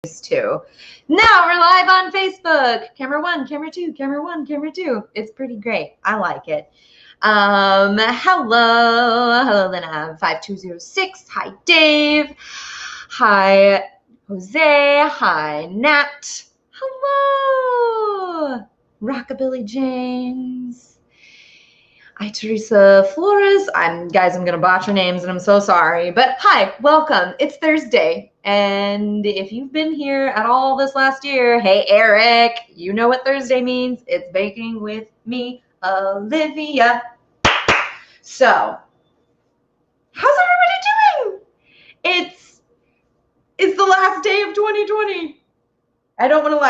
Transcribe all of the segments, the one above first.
too. Now we're live on Facebook. Camera 1, camera 2, camera 1, camera 2. It's pretty great. I like it. Hello Lena 5206. Hi Dave. Hi Jose. Hi Nat. Hello Rockabilly James. Hi, Teresa Flores. Guys, I'm going to botch your names and I'm so sorry. But hi, welcome. It's Thursday. And if you've been here at all this last year, hey, Eric, you know what Thursday means. It's baking with me, Olivia. So, how's everybody doing? It's the last day of 2020. I don't want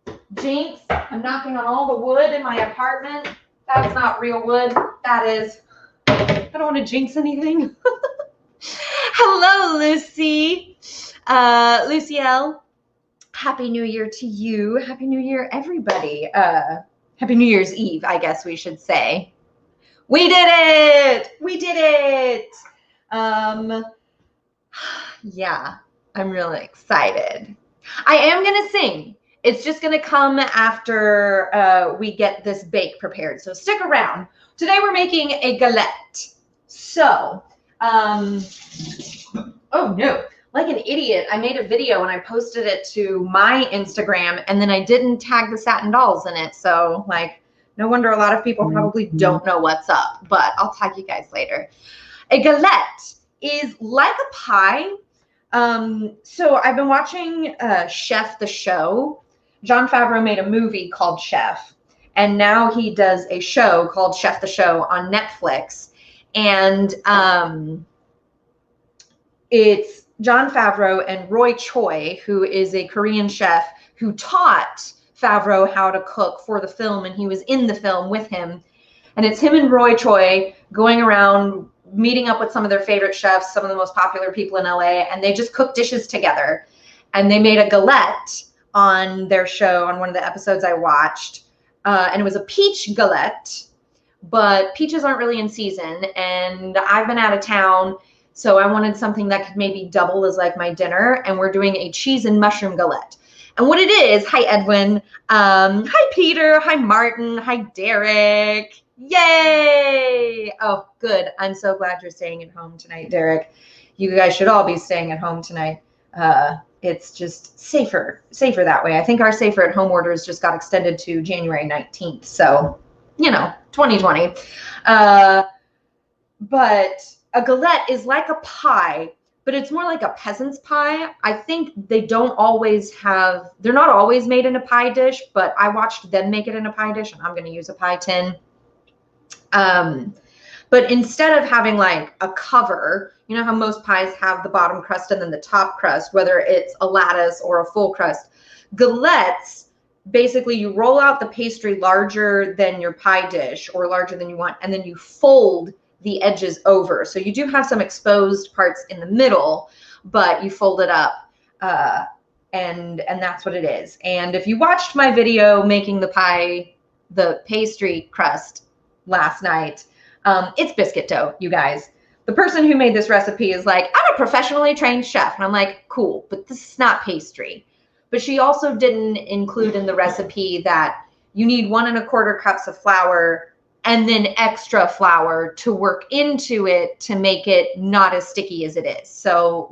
to jinx. I'm knocking on all the wood in my apartment. That's not real wood. That is. I don't want to jinx anything. Hello, Lucy. Lucielle. Happy New Year to you. Happy New Year, everybody. Happy New Year's Eve, I guess we should say. We did it. We did it. Yeah, I'm really excited. I am going to sing. It's just going to come after we get this bake prepared. So stick around. Today we're making a galette. So, oh no, like an idiot, I made a video and I posted it to my Instagram and then I didn't tag the satin dolls in it. So no wonder a lot of people probably don't know what's up, but I'll tag you guys later. A galette is like a pie. So I've been watching Chef the Show. Jon Favreau made a movie called Chef, and now he does a show called Chef the Show on Netflix. And it's Jon Favreau and Roy Choi, who is a Korean chef who taught Favreau how to cook for the film, and he was in the film with him. And it's him and Roy Choi going around meeting up with some of their favorite chefs, some of the most popular people in LA, and they just cook dishes together. And they made a galette on their show, on one of the episodes I watched, and it was a peach galette, but peaches aren't really in season, and I've been out of town, so I wanted something that could maybe double as my dinner, and we're doing a cheese and mushroom galette. And what it is, hi Edwin, hi Peter, hi Martin, hi Derek, yay! Oh, good, I'm so glad you're staying at home tonight, Derek. You guys should all be staying at home tonight. It's just safer that way. I think our safer at home orders just got extended to January 19th. So, 2020. But a galette is like a pie, but it's more like a peasant's pie. I think they're not always made in a pie dish, but I watched them make it in a pie dish, and I'm going to use a pie tin. But instead of having a cover, you know how most pies have the bottom crust and then the top crust, whether it's a lattice or a full crust, galettes, basically you roll out the pastry larger than your pie dish or larger than you want, and then you fold the edges over. So you do have some exposed parts in the middle, but you fold it up, and that's what it is. And if you watched my video making the pastry crust last night, it's biscuit dough, you guys. The person who made this recipe is I'm a professionally trained chef. And I'm like, cool, but this is not pastry. But she also didn't include in the recipe that you need 1 1/4 cups of flour and then extra flour to work into it to make it not as sticky as it is. So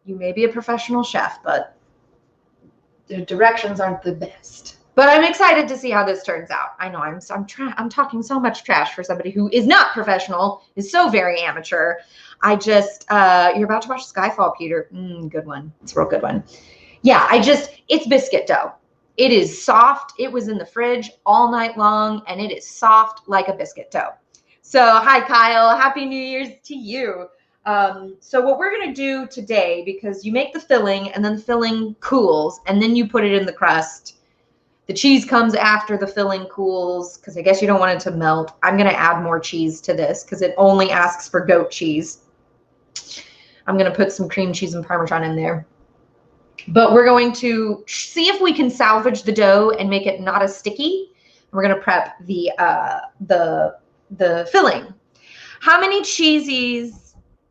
you may be a professional chef, but the directions aren't the best. But I'm excited to see how this turns out. I know I'm talking so much trash for somebody who is not professional, is so very amateur. I just, you're about to watch Skyfall, Peter. Good one. It's a real good one. Yeah, it's biscuit dough. It is soft. It was in the fridge all night long, and it is soft like a biscuit dough. So hi, Kyle. Happy New Year's to you. So what we're going to do today, because you make the filling, and then the filling cools, and then you put it in the crust. The cheese comes after the filling cools because I guess you don't want it to melt. I'm going to add more cheese to this because it only asks for goat cheese. I'm going to put some cream cheese and Parmesan in there. But we're going to see if we can salvage the dough and make it not as sticky. We're going to prep the filling. How many cheesy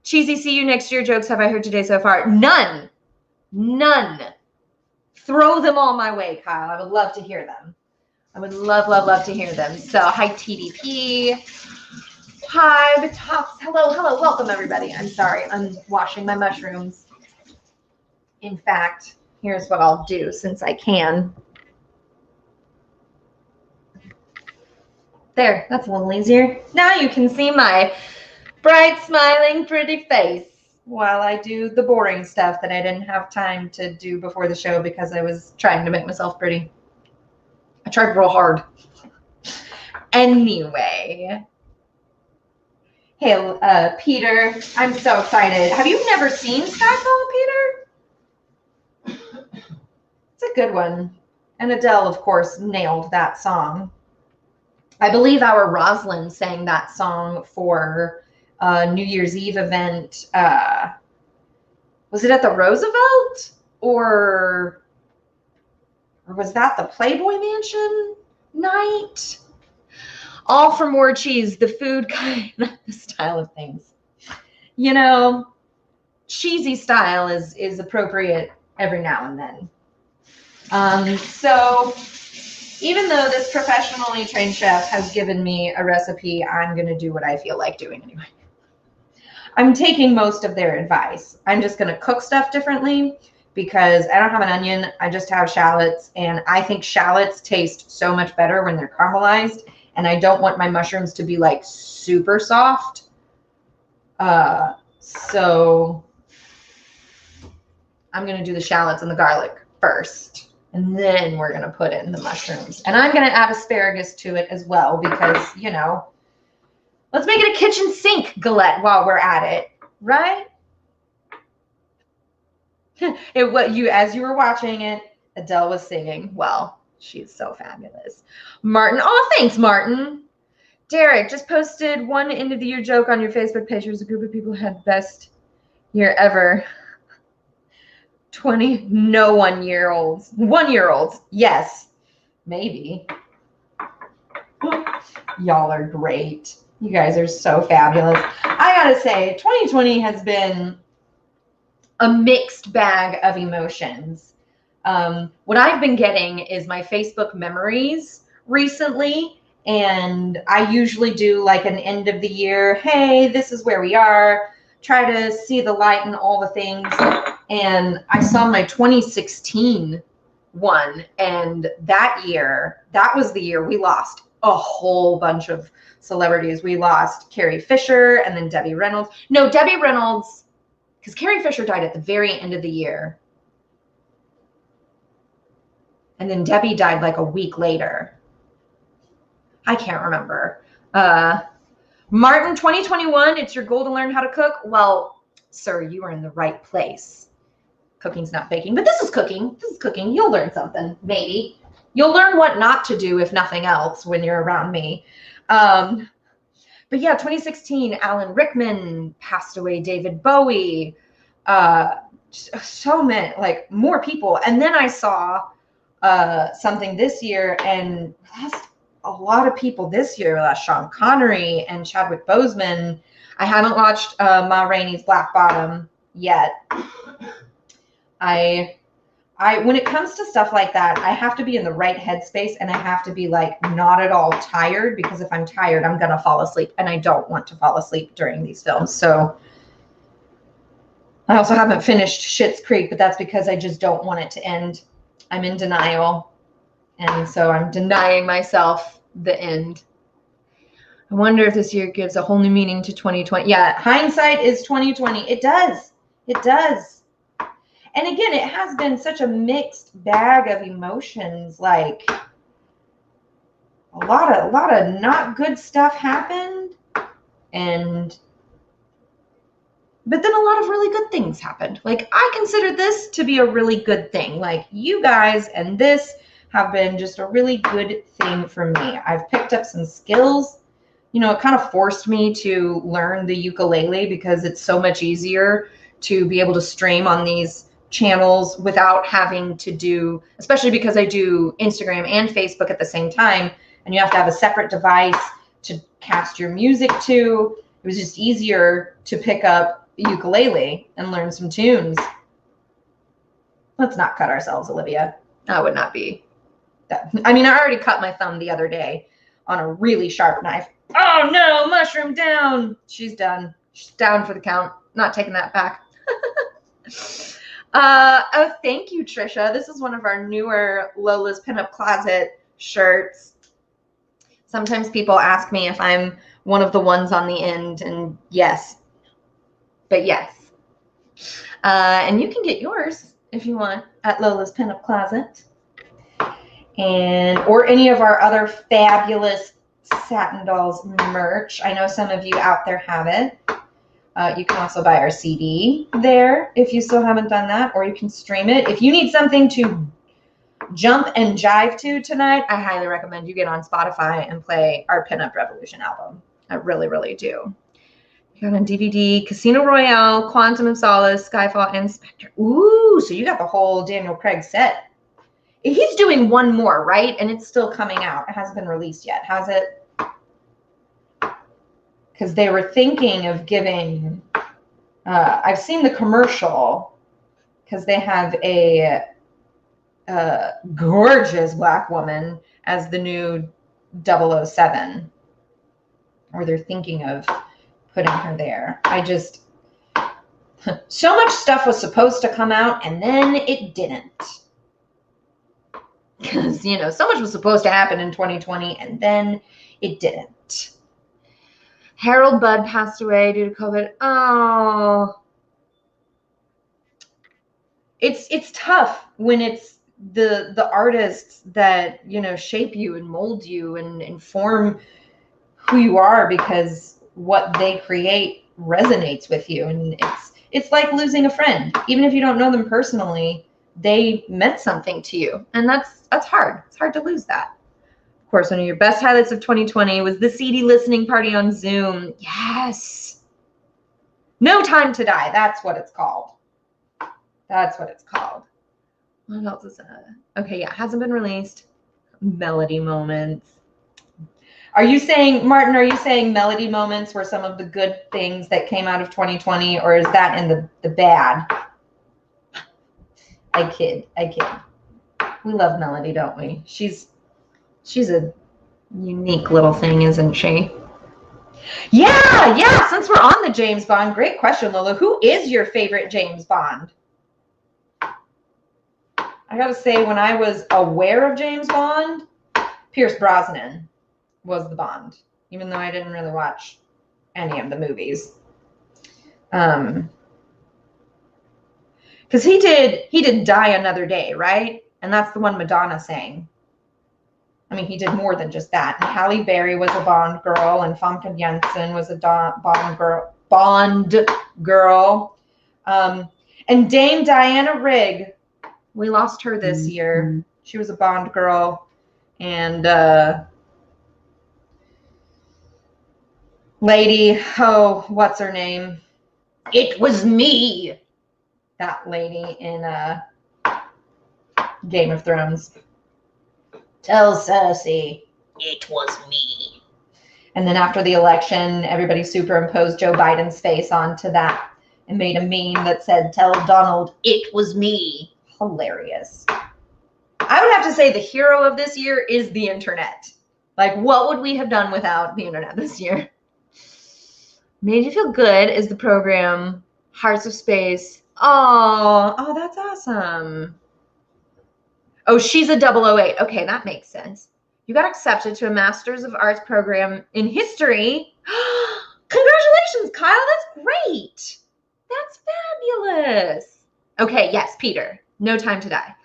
see you next year jokes have I heard today so far? None. None. Throw them all my way, Kyle. I would love to hear them. I would love, love, love to hear them. So hi, TDP. Hi, Batox. Hello, hello. Welcome, everybody. I'm sorry. I'm washing my mushrooms. In fact, here's what I'll do since I can. There, that's a little easier. Now you can see my bright, smiling, pretty face while I do the boring stuff that I didn't have time to do before the show because I was trying to make myself pretty. I tried real hard. Anyway. Hey, Peter, I'm so excited. Have you never seen Skyfall, Peter? It's a good one. And Adele, of course, nailed that song. I believe our Rosalind sang that song for New Year's Eve event. Was it at the Roosevelt? Or was that the Playboy Mansion night? All for more cheese, the food kind, not the style of things. You know, cheesy style is appropriate every now and then. So even though this professionally trained chef has given me a recipe, I'm going to do what I feel like doing anyway. I'm taking most of their advice. I'm just going to cook stuff differently because I don't have an onion. I just have shallots, and I think shallots taste so much better when they're caramelized. And I don't want my mushrooms to be like super soft. So I'm going to do the shallots and the garlic first. And then we're going to put in the mushrooms. And I'm going to add asparagus to it as well because, you know, let's make it a kitchen sink galette while we're at it. Right? As you were watching it, Adele was singing. Well, she's so fabulous. Martin. Oh, thanks, Martin. Derek just posted one end of the year joke on your Facebook page. There's a group of people who had best year ever. 20, no 1-year-olds. 1-year-olds. Yes. Maybe. Y'all are great. You guys are so fabulous. I gotta say, 2020 has been a mixed bag of emotions. What I've been getting is my Facebook memories recently, and I usually do like an end of the year, hey, this is where we are, try to see the light in all the things. And I saw my 2016 one, and that year, that was the year we lost a whole bunch of celebrities. We lost Carrie Fisher and then Debbie Reynolds. No, Debbie Reynolds, because Carrie Fisher died at the very end of the year. And then Debbie died like a week later. I can't remember. Martin, 2021, it's your goal to learn how to cook. Well, sir, you are in the right place. Cooking's not baking, but this is cooking. This is cooking. You'll learn something, maybe. You'll learn what not to do, if nothing else, when you're around me. But yeah, 2016, Alan Rickman passed away, David Bowie, so many, like more people. And then I saw something this year, and lost a lot of people this year. Lost Sean Connery and Chadwick Boseman. I haven't watched Ma Rainey's Black Bottom yet. When it comes to stuff like that, I have to be in the right headspace, and I have to be like not at all tired, because if I'm tired, I'm gonna fall asleep, and I don't want to fall asleep during these films. So I also haven't finished Schitt's Creek, but that's because I just don't want it to end. I'm in denial, and so I'm denying myself the end. I wonder if this year gives a whole new meaning to 2020. Yeah, hindsight is 2020. It does. It does. And again, it has been such a mixed bag of emotions. Like a lot of not good stuff happened, but then a lot of really good things happened. Like I consider this to be a really good thing. Like you guys and this have been just a really good thing for me. I've picked up some skills. You know, it kind of forced me to learn the ukulele because it's so much easier to be able to stream on these channels without having to do, especially because I do Instagram and Facebook at the same time, and you have to have a separate device to cast your music to. It was just easier to pick up a ukulele and learn some tunes. Let's not cut ourselves, Olivia. That would not be that. I mean, I already cut my thumb the other day on a really sharp knife. Oh no, mushroom down. She's done. She's down for the count. Not taking that back. Oh, thank you, Trisha. This is one of our newer Lola's Pinup Closet shirts. Sometimes people ask me if I'm one of the ones on the end, and yes. But yes. And you can get yours if you want at Lola's Pinup Closet. Or any of our other fabulous Satin Dolls merch. I know some of you out there have it. You can also buy our CD there if you still haven't done that, or you can stream it. If you need something to jump and jive to tonight, I highly recommend you get on Spotify and play our Pinup Revolution album. I really, really do. You got on DVD, Casino Royale, Quantum of Solace, Skyfall, and Spectre. Ooh, so you got the whole Daniel Craig set. He's doing one more, right? And it's still coming out. It hasn't been released yet, has it? Because they were thinking of giving, I've seen the commercial, because they have a gorgeous black woman as the new 007. Or they're thinking of putting her there. So much stuff was supposed to come out, and then it didn't. Because, you know, so much was supposed to happen in 2020, and then it didn't. Harold Budd passed away due to COVID. Oh. It's tough when it's the artists that, you know, shape you and mold you and inform who you are, because what they create resonates with you. And it's like losing a friend. Even if you don't know them personally, they meant something to you. And that's hard. It's hard to lose that. Of course, one of your best highlights of 2020 was the CD listening party on Zoom. Yes. No Time to Die. That's what it's called. That's what it's called. What else is that? Okay, yeah, hasn't been released. Melody Moments. Are you saying, Martin, are you saying Melody Moments were some of the good things that came out of 2020, or is that in the bad? I kid. We love Melody, don't we? She's a unique little thing, isn't she? Yeah, since we're on the James Bond, great question, Lola. Who is your favorite James Bond? I gotta say, when I was aware of James Bond, Pierce Brosnan was the Bond, even though I didn't really watch any of the movies. Because he did Die Another Day, right? And that's the one Madonna sang. I mean, he did more than just that. And Halle Berry was a Bond girl, and Famke Janssen was a Bond girl. And Dame Diana Rigg, we lost her this year. She was a Bond girl. And lady, oh, what's her name? It was me. That lady in Game of Thrones. Tell Cersei, it was me. And then after the election, everybody superimposed Joe Biden's face onto that and made a meme that said, tell Donald, it was me. Hilarious. I would have to say the hero of this year is the internet. Like, what would we have done without the internet this year? Made You Feel Good is the program. Hearts of Space. Oh, that's awesome. Oh, she's a 008. Okay, that makes sense. You got accepted to a Master's of Arts program in history. Congratulations, Kyle. That's great. That's fabulous. Okay, yes, Peter. No Time to Die.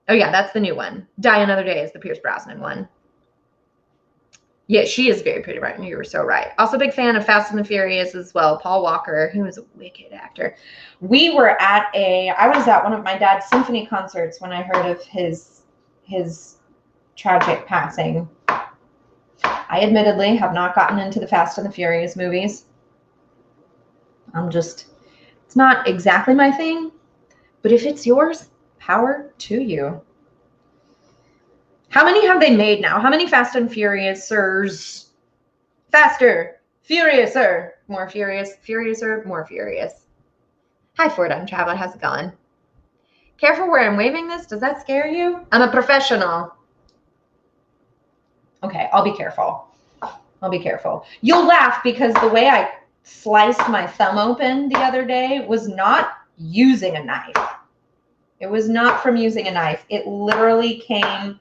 Oh, yeah, that's the new one. Die Another Day is the Pierce Brosnan one. Yeah, she is very pretty, right? You were so right. Also a big fan of Fast and the Furious as well. Paul Walker, who is a wicked actor. I was at one of my dad's symphony concerts when I heard of his tragic passing. I admittedly have not gotten into the Fast and the Furious movies. It's not exactly my thing, but if it's yours, power to you. How many have they made now? How many Fast and Furious-ers? Faster, Furiouser, more furious, Furiouser, more furious. Hi, Ford Untraveled. How's it going? Careful where I'm waving this. Does that scare you? I'm a professional. Okay, I'll be careful. I'll be careful. You'll laugh because the way I sliced my thumb open the other day was not using a knife. It was not from using a knife. It literally came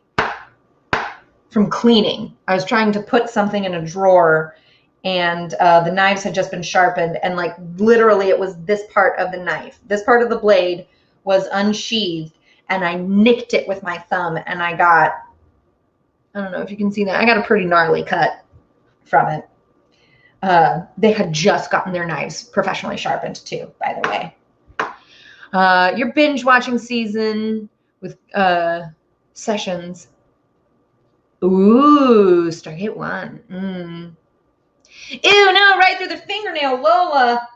from cleaning. I was trying to put something in a drawer and the knives had just been sharpened, and like literally it was this part of the knife. This part of the blade was unsheathed and I nicked it with my thumb and I got, I don't know if you can see that, I got a pretty gnarly cut from it. They had just gotten their knives professionally sharpened too, by the way. Your binge watching season with sessions. Ooh, Stargate 1. Ew, no, right through the fingernail, Lola.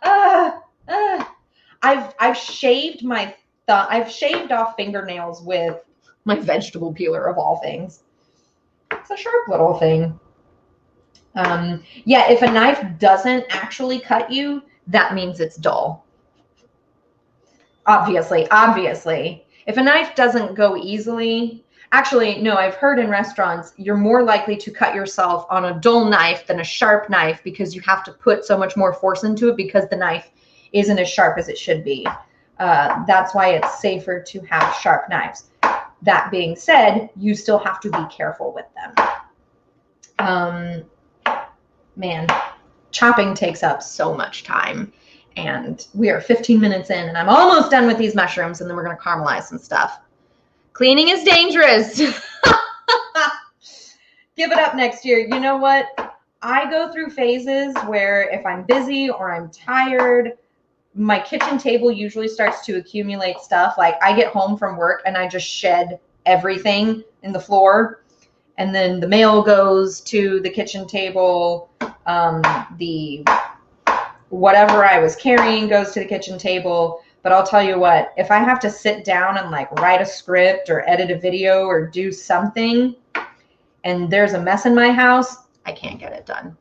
I've shaved my thumb. I've shaved off fingernails with my vegetable peeler of all things. It's a sharp little thing. Yeah, if a knife doesn't actually cut you, that means it's dull. Obviously. If a knife doesn't go easily, actually, no, I've heard in restaurants, you're more likely to cut yourself on a dull knife than a sharp knife because you have to put so much more force into it because the knife isn't as sharp as it should be. That's why it's safer to have sharp knives. That being said, you still have to be careful with them. Man, chopping takes up so much time. And we are 15 minutes in and I'm almost done with these mushrooms and then we're going to caramelize some stuff. Cleaning is dangerous. Give it up next year. You know what? I go through phases where if I'm busy or I'm tired, my kitchen table usually starts to accumulate stuff. Like I get home from work and I just shed everything in the floor. And then the mail goes to the kitchen table. The whatever I was carrying goes to the kitchen table. But I'll tell you what, if I have to sit down and like write a script or edit a video or do something and there's a mess in my house, I can't get it done.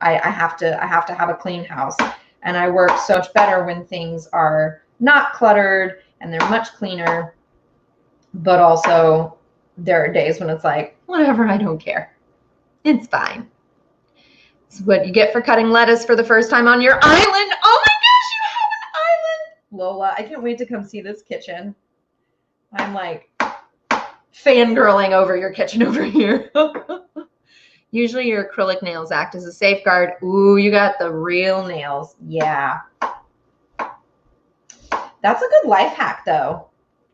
I have to have a clean house. And I work so much better when things are not cluttered and they're much cleaner. But also there are days when it's like, whatever, I don't care. It's fine. It's what you get for cutting lettuce for the first time on your island. Oh my gosh, you have an island. Lola, I can't wait to come see this kitchen. I'm like fangirling over your kitchen over here. Usually your acrylic nails act as a safeguard. Ooh, you got the real nails. Yeah. That's a good life hack though.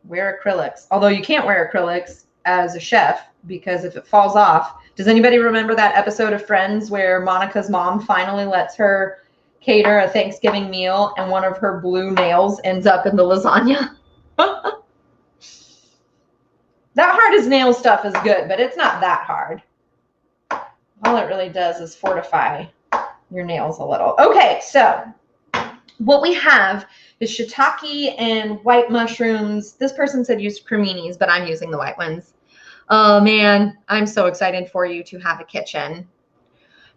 Wear acrylics. Although you can't wear acrylics as a chef because if it falls off. Does anybody remember that episode of Friends where Monica's mom finally lets her cater a Thanksgiving meal and one of her blue nails ends up in the lasagna? That hard as nail stuff is good, but it's not that hard. All it really does is fortify your nails a little. Okay, so what we have is shiitake and white mushrooms. This person said use creminis, but I'm using the white ones. Oh man, I'm so excited for you to have a kitchen.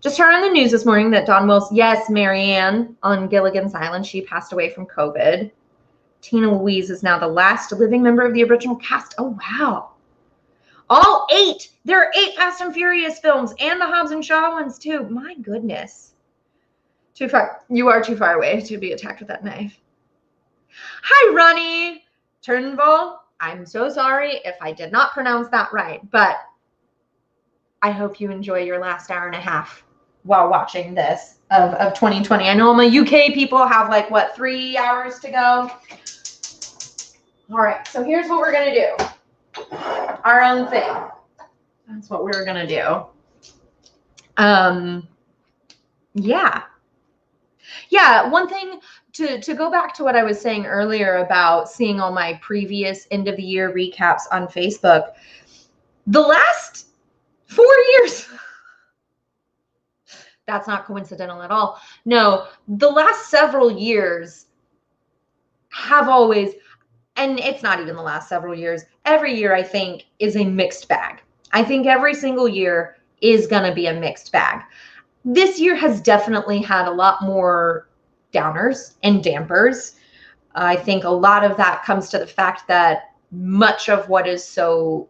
Just heard on the news this morning that Dawn Wilson, yes, Marianne on Gilligan's Island, she passed away from COVID. Tina Louise is now the last living member of the original cast. Oh, wow. All 8. There are 8 Fast and Furious films and the Hobbs and Shaw ones too. My goodness. Too far. You are too far away to be attacked with that knife. Hi, Ronnie Turnbull. I'm so sorry if I did not pronounce that right, but I hope you enjoy your last hour and a half while watching this of 2020. I know my UK people have like, what, 3 hours to go? All right, so here's what we're going to do. Our own thing. That's what we're going to do. Yeah, one thing to go back to what I was saying earlier about seeing all my previous end of the year recaps on Facebook, the last 4 years, that's not coincidental at all. No, the last several years have always, and it's not even the last several years, every year I think is a mixed bag. I think every single year is going to be a mixed bag. This year has definitely had a lot more downers and dampers. I think a lot of that comes to the fact that much of what is so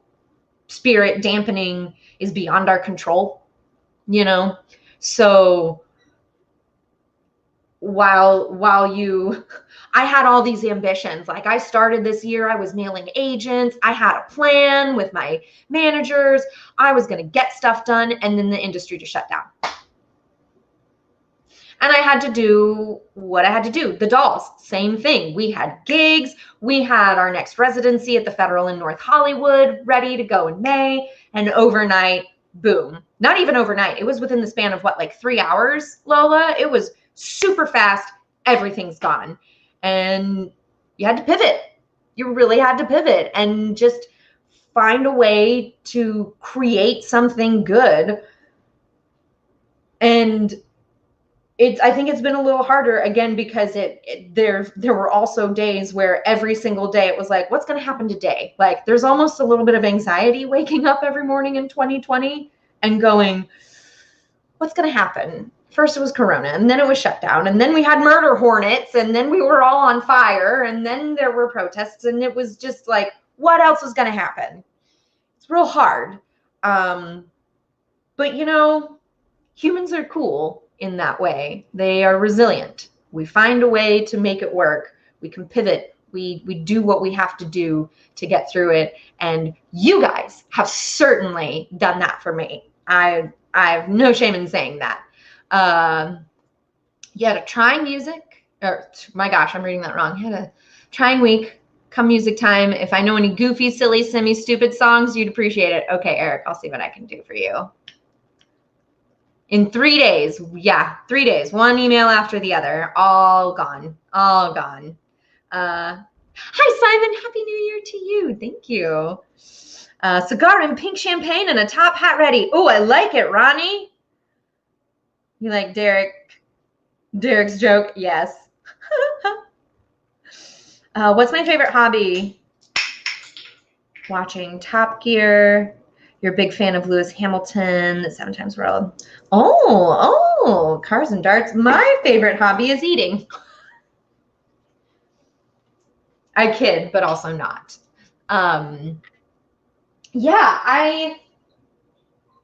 spirit dampening is beyond our control, you know? So I had all these ambitions. Like I started this year, I was mailing agents. I had a plan with my managers. I was going to get stuff done. And then the industry just shut down. And I had to do what I had to do. The dolls, same thing. We had gigs. We had our next residency at the Federal in North Hollywood ready to go in May. And overnight, boom. Not even overnight. It was within the span of what, like 3 hours, Lola? It was super fast. Everything's gone. And you had to pivot. You really had to pivot and just find a way to create something good. And I think it's been a little harder again because there were also days where every single day it was like, what's going to happen today? Like there's almost a little bit of anxiety waking up every morning in 2020 and going, what's going to happen? First it was Corona, and then it was shut down, and then we had murder hornets, and then we were all on fire, and then there were protests, and it was just like, what else was going to happen? It's real hard. But you know, humans are cool in that way. They are resilient. We find a way to make it work. We can pivot. We do what we have to do to get through it. And you guys have certainly done that for me. I have no shame in saying that. You had a trying music, or my gosh, I'm reading that wrong. You had a trying week. Come music time. If I know any goofy, silly, semi-stupid songs, you'd appreciate it. Okay, Eric, I'll see what I can do for you. In 3 days, yeah, 3 days, one email after the other, all gone, all gone. Hi, Simon, Happy New Year to you. Thank you. Cigar and pink champagne and a top hat ready. Oh, I like it, Ronnie. You like Derek's joke? Yes. What's my favorite hobby? Watching Top Gear. You're a big fan of Lewis Hamilton, 7 Times World. Oh, cars and darts. My favorite hobby is eating. I kid, but also not. Yeah,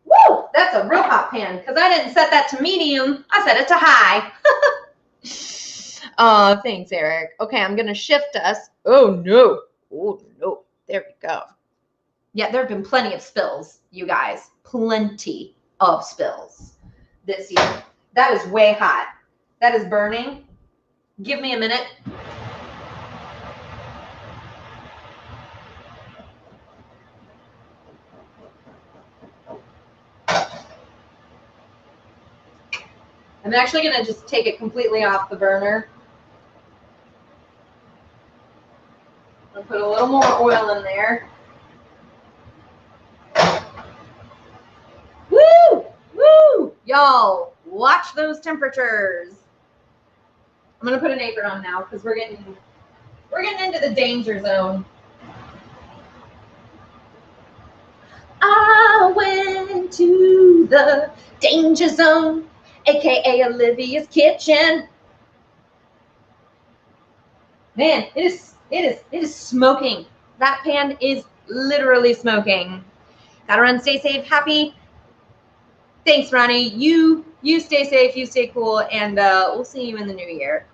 woo, that's a real hot pan because I didn't set that to medium. I set it to high. Thanks, Eric. Okay, I'm going to shift us. Oh, no. Oh, no. There we go. Yeah, there have been plenty of spills, you guys. Plenty of spills this year. That is way hot. That is burning. Give me a minute. I'm actually going to just take it completely off the burner. I'll put a little more oil in there. Woo! Woo! Y'all, watch those temperatures. I'm going to put an apron on now because we're getting into the danger zone. I went to the danger zone, aka Olivia's kitchen. Man, it is smoking. That pan is literally smoking. Gotta run, stay safe, happy. Thanks, Ronnie. You stay safe, you stay cool, and we'll see you in the new year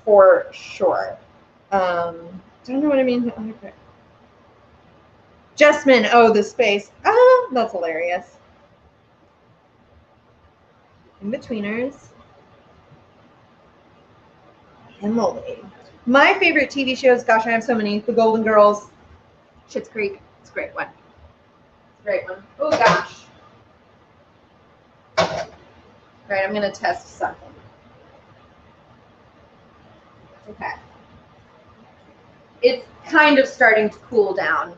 for sure. Don't know what I mean. Okay. Justman, oh, the space. Oh, that's hilarious. In-betweeners. Emily. My favorite TV shows, gosh, I have so many. The Golden Girls. Schitt's Creek. It's a great one. It's a great one. Oh, gosh. All right, I'm going to test something. Okay. It's kind of starting to cool down.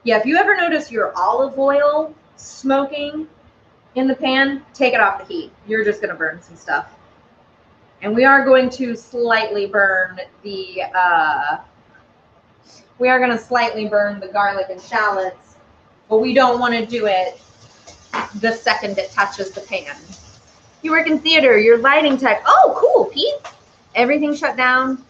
Yeah, if you ever notice your olive oil smoking in the pan, take it off the heat. You're just going to burn some stuff. And we are going to slightly burn the garlic and shallots, but we don't want to do it the second it touches the pan. You work in theater, you're lighting tech. Oh, cool, Pete. Everything shut down.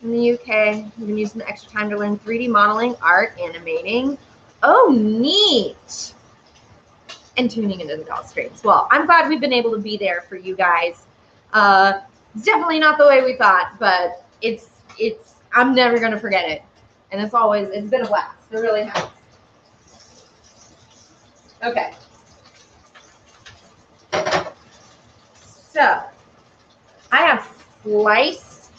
in the UK. We've been using the extra time to learn 3D modeling, art, animating. Oh, neat. And tuning into the doll streams. Well, I'm glad we've been able to be there for you guys. It's definitely not the way we thought, but I'm never going to forget it. And it's been a blast. It really has. Okay. So, I have sliced,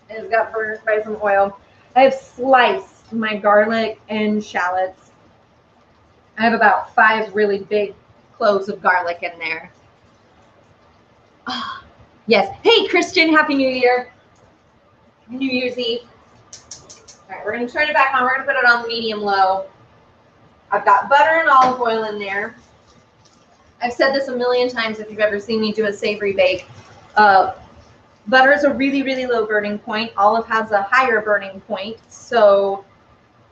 and it's got burned by some oil. I have sliced my garlic and shallots. I have about 5 really big cloves of garlic in there. Oh, yes. Hey, Christian, Happy New Year. New Year's Eve. All right, we're going to turn it back on. We're going to put it on medium-low. I've got butter and olive oil in there. I've said this a million times if you've ever seen me do a savory bake. Butter is a really, really low burning point. Olive has a higher burning point. So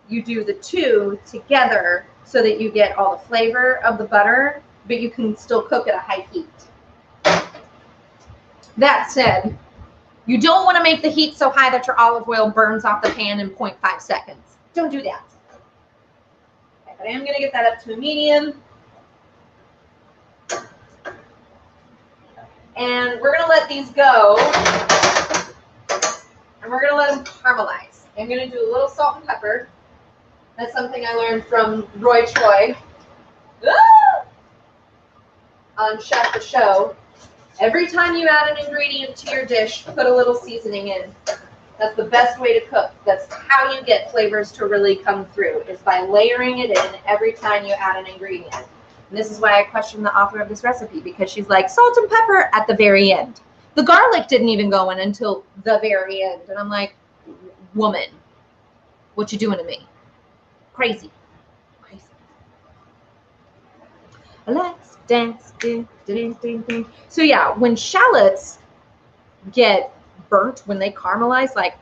you do the two together so that you get all the flavor of the butter, but you can still cook at a high heat. That said, you don't want to make the heat so high that your olive oil burns off the pan in 0.5 seconds. Don't do that. Okay, but I am going to get that up to a medium. And we're going to let these go. And we're going to let them caramelize. I'm going to do a little salt and pepper. That's something I learned from Roy Choi on Chef the Show. Every time you add an ingredient to your dish, put a little seasoning in. That's the best way to cook. That's how you get flavors to really come through, is by layering it in every time you add an ingredient. And this is why I question the author of this recipe, because she's like, salt and pepper at the very end. The garlic didn't even go in until the very end. And I'm like, woman, what you doing to me? Crazy. Crazy. Let's dance. So yeah, when shallots get burnt, when they caramelize, like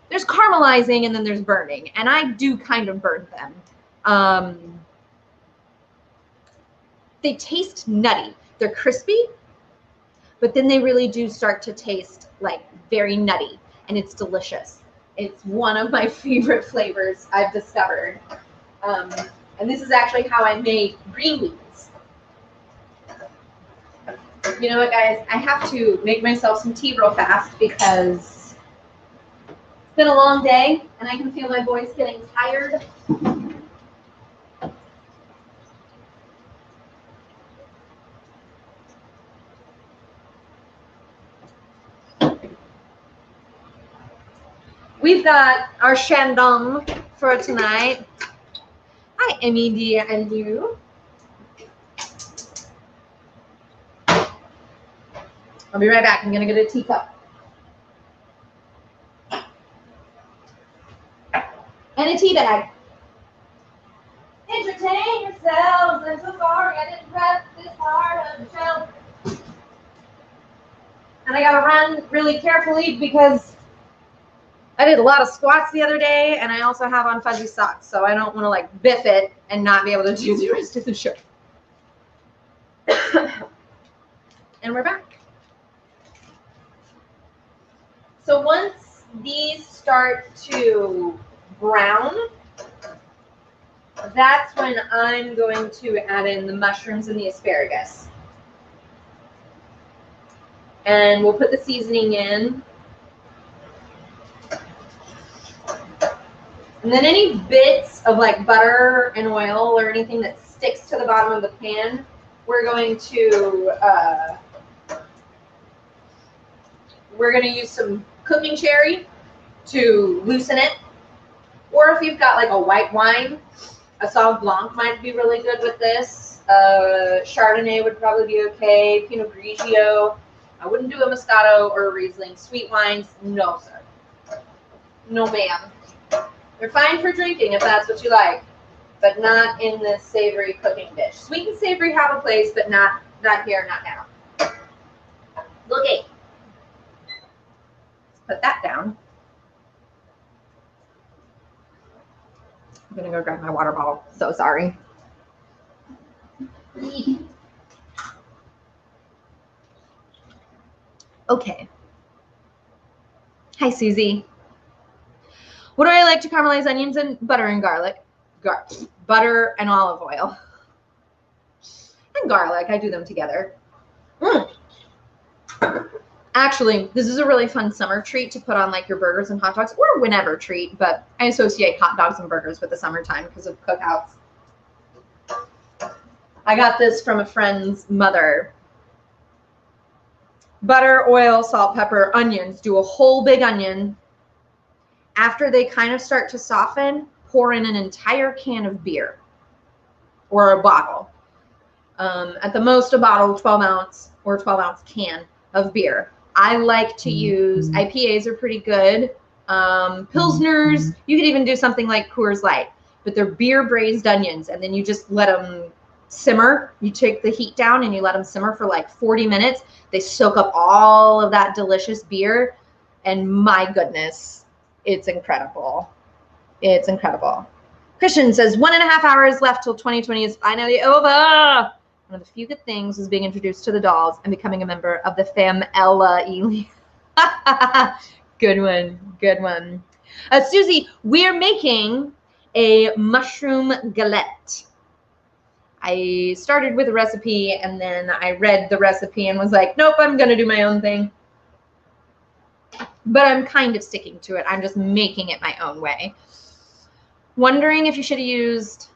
there's caramelizing and then there's burning, and I do kind of burn them. They taste nutty. They're crispy, but then they really do start to taste like very nutty, and it's delicious. It's one of my favorite flavors I've discovered. And this is actually how I made green beans. You know what, guys? I have to make myself some tea real fast because it's been a long day and I can feel my voice getting tired. We've got our Shandong for tonight. Hi, Emilia and you. I'll be right back. I'm going to get a teacup. And a tea bag. Entertain yourselves. I'm so sorry I didn't prep this part of the show. And I got to run really carefully because I did a lot of squats the other day, and I also have on fuzzy socks, so I don't want to like biff it and not be able to do the rest of the show. And we're back. So once these start to brown, that's when I'm going to add in the mushrooms and the asparagus. And we'll put the seasoning in. And then any bits of like butter and oil or anything that sticks to the bottom of the pan, we're going to use some cooking cherry to loosen it. Or if you've got like a white wine, a Sauv Blanc might be really good with this. Chardonnay would probably be okay. Pinot Grigio. I wouldn't do a Moscato or a Riesling. Sweet wines, no sir. No ma'am. They're fine for drinking if that's what you like, but not in this savory cooking dish. Sweet and savory have a place, but not here, not now. Okay. Let's put that down. I'm gonna go grab my water bottle. So sorry. Okay. Hi, Susie. What do I like to caramelize onions in? Butter and garlic. Butter and olive oil. And garlic. I do them together. Actually, this is a really fun summer treat to put on like your burgers and hot dogs, or whenever treat, but I associate hot dogs and burgers with the summertime because of cookouts. I got this from a friend's mother. Butter, oil, salt, pepper, onions. Do a whole big onion. After they kind of start to soften, pour in an entire can of beer or a bottle. At the most, a bottle, 12 ounce or 12 ounce can of beer. I like to use, IPAs are pretty good. Pilsners, you could even do something like Coors Light, but they're beer braised onions, and then you just let them simmer. You take the heat down and you let them simmer for like 40 minutes. They soak up all of that delicious beer, and my goodness, it's incredible. It's incredible. Christian says 1.5 hours left till 2020 is finally over. One of the few good things is being introduced to the dolls and becoming a member of the family. Good one. Good one. Susie, we are making a mushroom galette. I started with a recipe and then I read the recipe and was like, nope, I'm going to do my own thing. But I'm kind of sticking to it. I'm just making it my own way. Wondering if you should have used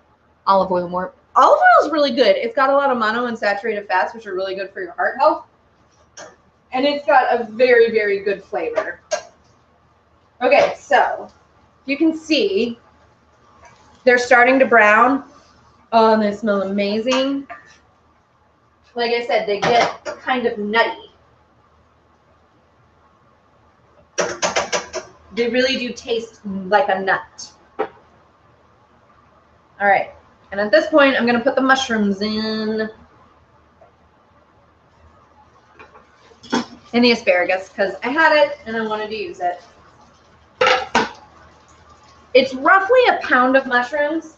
olive oil more. Olive oil is really good. It's got a lot of monounsaturated fats, which are really good for your heart health. And it's got a very, very good flavor. Okay, so you can see they're starting to brown. Oh, and they smell amazing. Like I said, they get kind of nutty. They really do taste like a nut. All right. And at this point, I'm going to put the mushrooms in the asparagus because I had it and I wanted to use it. It's roughly a pound of mushrooms.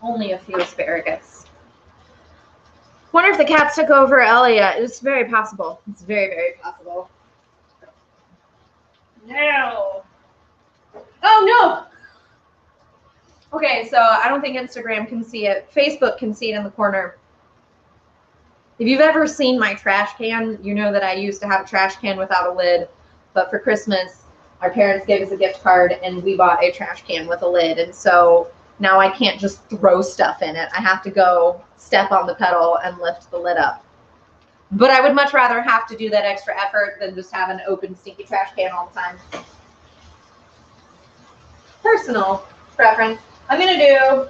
Only a few asparagus. Wonder if the cats took over Elliot. It's very possible. It's very, very possible. No. Oh, no. Okay, so I don't think Instagram can see it. Facebook can see it in the corner. If you've ever seen my trash can, you know that I used to have a trash can without a lid. But for Christmas, our parents gave us a gift card and we bought a trash can with a lid. And so now I can't just throw stuff in it. I have to go step on the pedal and lift the lid up. But I would much rather have to do that extra effort than just have an open, stinky trash can all the time. Personal preference. I'm going to do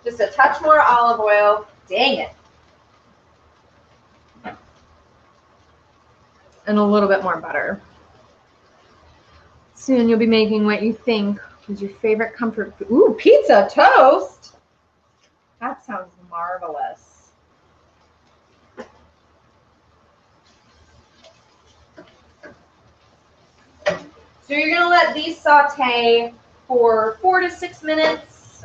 just a touch more olive oil. Dang it. And a little bit more butter. Soon you'll be making what you think is your favorite comfort food. Ooh, pizza toast. That sounds marvelous. So you're going to let these saute for 4 to 6 minutes.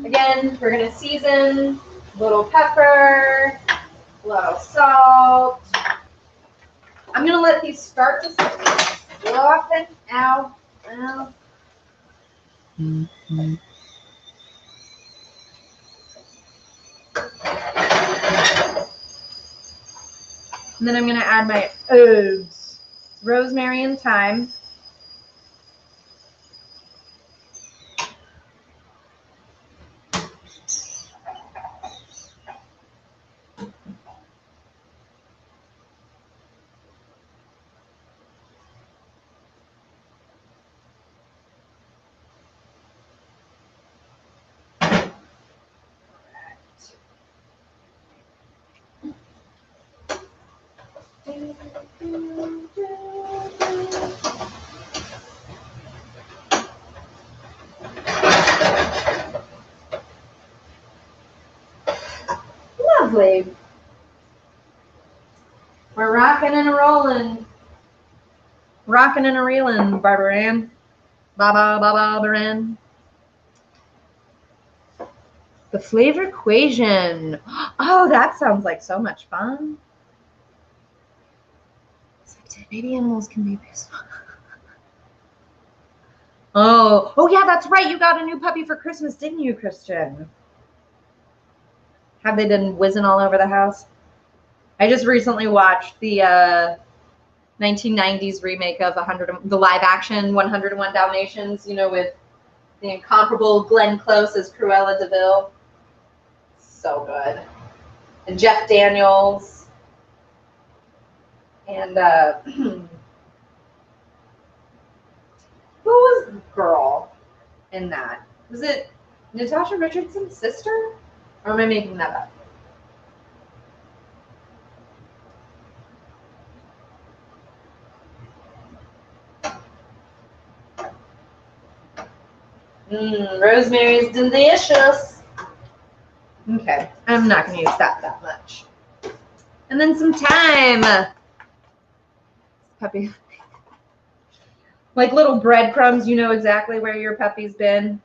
Again, we're going to season a little pepper, a little salt. I'm going to let these start to soften. Ow, ow. And then I'm going to add my herbs, rosemary and thyme. Lovely. We're rocking and a rolling. Rocking and a reeling, Barbaran. Baba, Baba, Baran. The flavor equation. Oh, that sounds like so much fun. It's like, baby animals can be abused. Oh yeah, that's right. You got a new puppy for Christmas, didn't you, Christian? Have they been whizzing all over the house? I just recently watched the 1990s remake of the live action 101 Dalmatians, you know, with the incomparable Glenn Close as Cruella de Vil. So good. And Jeff Daniels. And who was the girl in that? Was it Natasha Richardson's sister? Or am I making that up? Rosemary's delicious. Okay, I'm not going to use that much. And then some thyme. Puppy. Like little breadcrumbs, you know exactly where your puppy's been.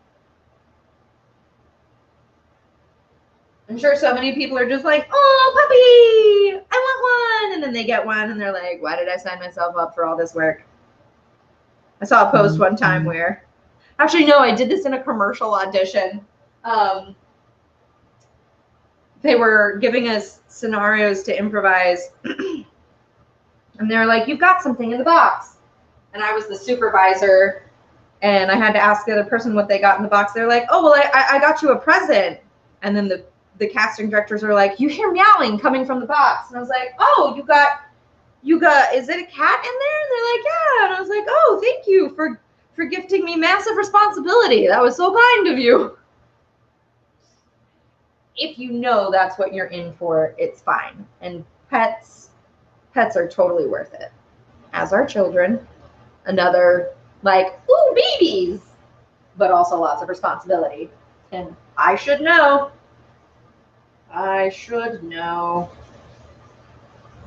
I'm sure so many people are just like, oh, puppy, I want one. And then they get one and they're like, why did I sign myself up for all this work? I saw a post one time where, actually, no, I did this in a commercial audition. They were giving us scenarios to improvise. And they're like, you've got something in the box. And I was the supervisor. And I had to ask the other person what they got in the box. They're like, oh, well, I got you a present. And then the casting directors are like, you hear meowing coming from the box. And I was like, oh, you got, is it a cat in there? And they're like, yeah. And I was like, oh, thank you for gifting me massive responsibility. That was so kind of you. If you know that's what you're in for, it's fine. And pets are totally worth it. As are children. Another, like, ooh, babies, but also lots of responsibility. And I should know. I should know.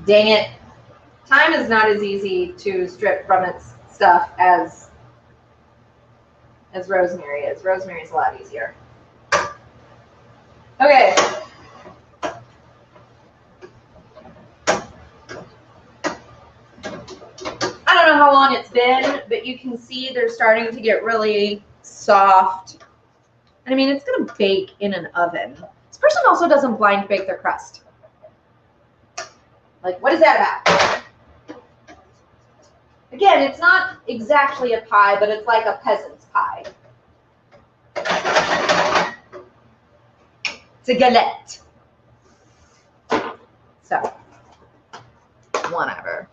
Dang it. Time is not as easy to strip from its stuff as rosemary is. Rosemary is a lot easier. Okay. I don't know how long it's been, but you can see they're starting to get really soft. And I mean, it's going to bake in an oven. This person also doesn't blind bake their crust. Like, what is that about? Again, it's not exactly a pie, but it's like a peasant's pie. It's a galette. So, whatever.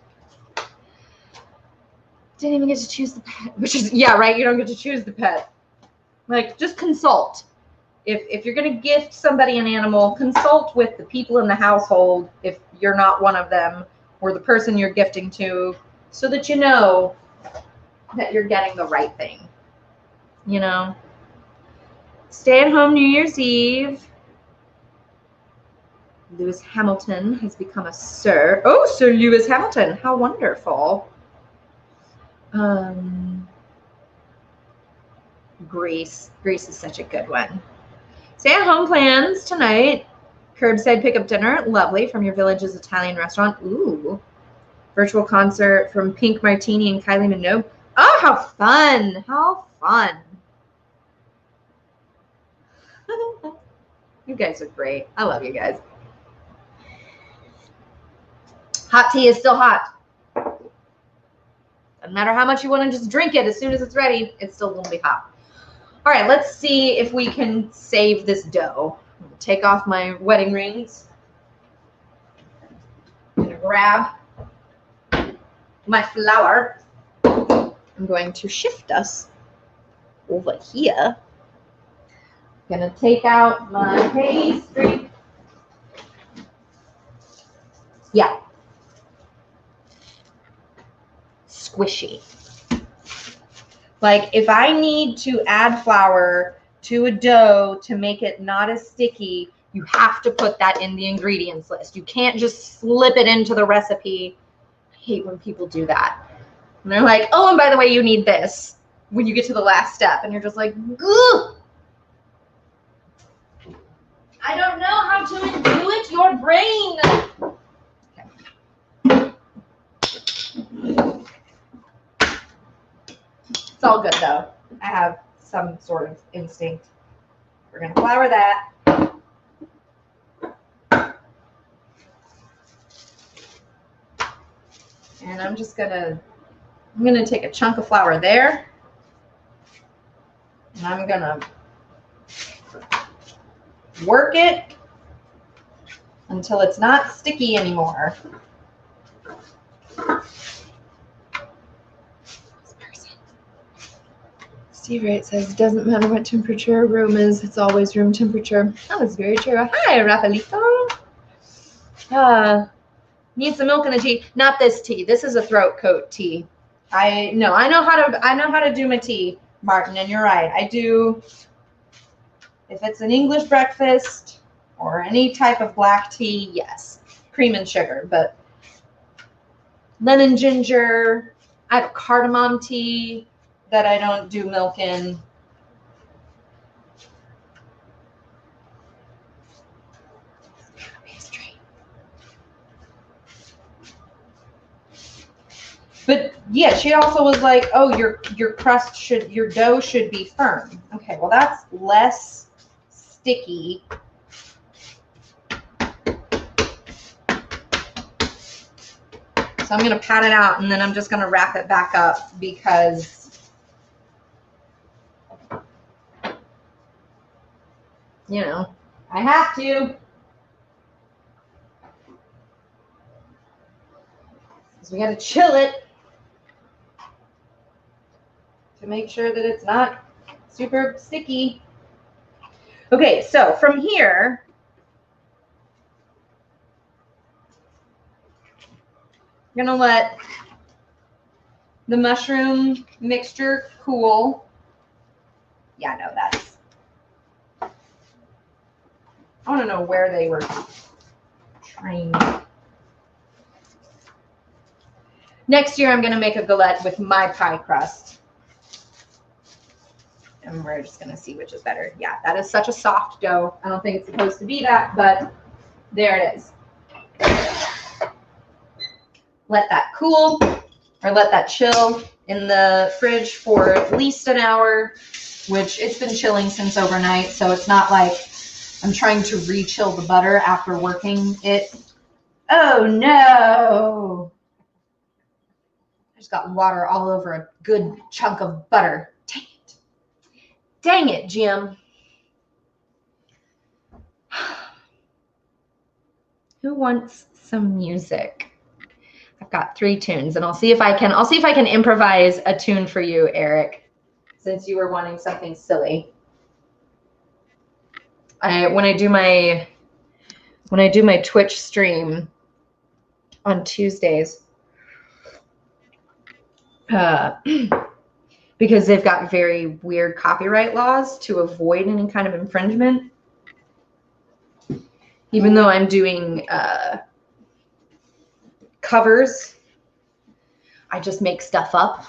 Didn't even get to choose the pet, which is, yeah, right? You don't get to choose the pet. Like, just consult. If you're going to gift somebody an animal, consult with the people in the household if you're not one of them, or the person you're gifting to, so that you know that you're getting the right thing. You know? Stay at home New Year's Eve. Lewis Hamilton has become a Sir. Oh, Sir Lewis Hamilton. How wonderful. Greece. Greece is such a good one. Stay at home plans tonight. Curbside pickup dinner. Lovely. From your village's Italian restaurant. Ooh. Virtual concert from Pink Martini and Kylie Minogue. Oh, how fun. How fun. You guys are great. I love you guys. Hot tea is still hot. No matter how much you want to just drink it, as soon as it's ready, it's still going to be hot. All right, let's see if we can save this dough. I'm going to take off my wedding rings. I'm going to grab my flour. I'm going to shift us over here. I'm going to take out my pastry. Yeah. Squishy. Like, if I need to add flour to a dough to make it not as sticky, you have to put that in the ingredients list. You can't just slip it into the recipe. I hate when people do that. And they're like, oh, and by the way, you need this when you get to the last step. And you're just like, ugh. I don't know how to do it, your brain. Okay. It's all good though. I have some sort of instinct. We're gonna flour that. And I'm gonna take a chunk of flour there. And I'm gonna work it until it's not sticky anymore. Steve Wright says, doesn't matter what temperature a room is, it's always room temperature. That was very true. Hi, Rafaelito. Need some milk in the tea. Not this tea. This is a throat coat tea. I know how to do my tea, Martin, and you're right. I do. If it's an English breakfast or any type of black tea, yes, cream and sugar. But lemon ginger, I have a cardamom tea that I don't do milk in. But yeah, she also was like, oh, your dough should be firm. Okay, well that's less sticky. So I'm gonna pat it out and then I'm just gonna wrap it back up because, you know, I have to. Because we gotta chill it to make sure that it's not super sticky. Okay, so from here, I'm gonna let the mushroom mixture cool. Yeah, no, that's, I wanna know where they were trained. Next year, I'm gonna make a galette with my pie crust. And we're just gonna see which is better. Yeah, that is such a soft dough. I don't think it's supposed to be that, but there it is. Let that cool, or let that chill in the fridge for at least an hour, which it's been chilling since overnight, so it's not like I'm trying to re-chill the butter after working it. Oh no! I just got water all over a good chunk of butter. Dang it. Dang it, Jim. Who wants some music? I've got 3 tunes and I'll see if I can improvise a tune for you, Eric, since you were wanting something silly. When I do my Twitch stream on Tuesdays, because they've got very weird copyright laws to avoid any kind of infringement. Even though I'm doing covers, I just make stuff up.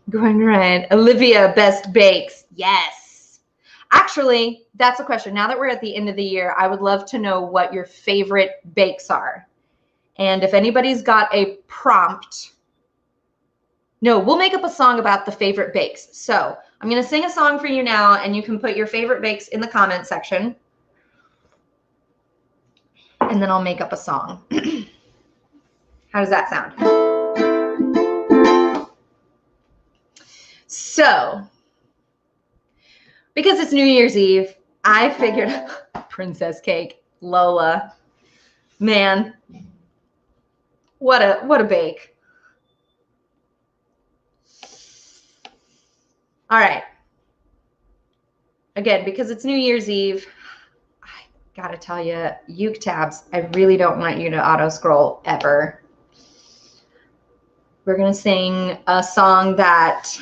Going right. Olivia, best bakes. Yes. Actually, that's a question. Now that we're at the end of the year, I would love to know what your favorite bakes are. And if anybody's got a prompt, no, we'll make up a song about the favorite bakes. So I'm going to sing a song for you now, and you can put your favorite bakes in the comment section. And then I'll make up a song. How does that sound? So, because it's New Year's Eve, I figured princess cake, Lola. Man, what a bake. All right. Again, because it's New Year's Eve, I gotta tell you, Uke tabs, I really don't want you to auto scroll ever. We're gonna sing a song that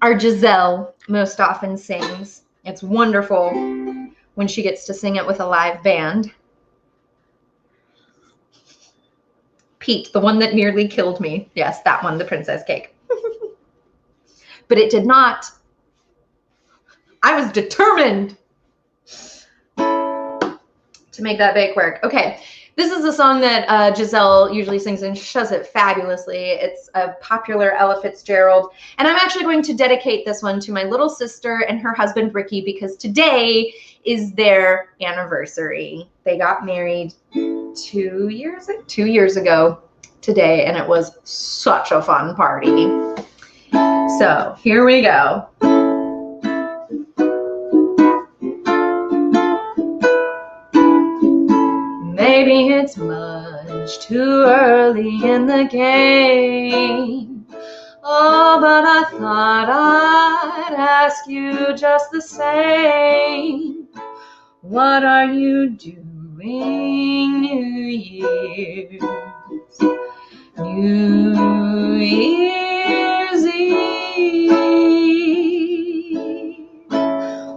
our Giselle most often sings. It's wonderful when she gets to sing it with a live band. Pete, the one that nearly killed me. Yes, that one, the princess cake. But it did not I was determined to make that bake work. Okay, this is a song that Giselle usually sings, and she does it fabulously. It's a popular Ella Fitzgerald, and I'm actually going to dedicate this one to my little sister and her husband Ricky, because today is their anniversary. They got married 2 years ago today, and it was such a fun party. So here we go. Maybe it's much too early in the game. Oh, but I thought I'd ask you just the same. What are you doing New Year's? New Year's Eve.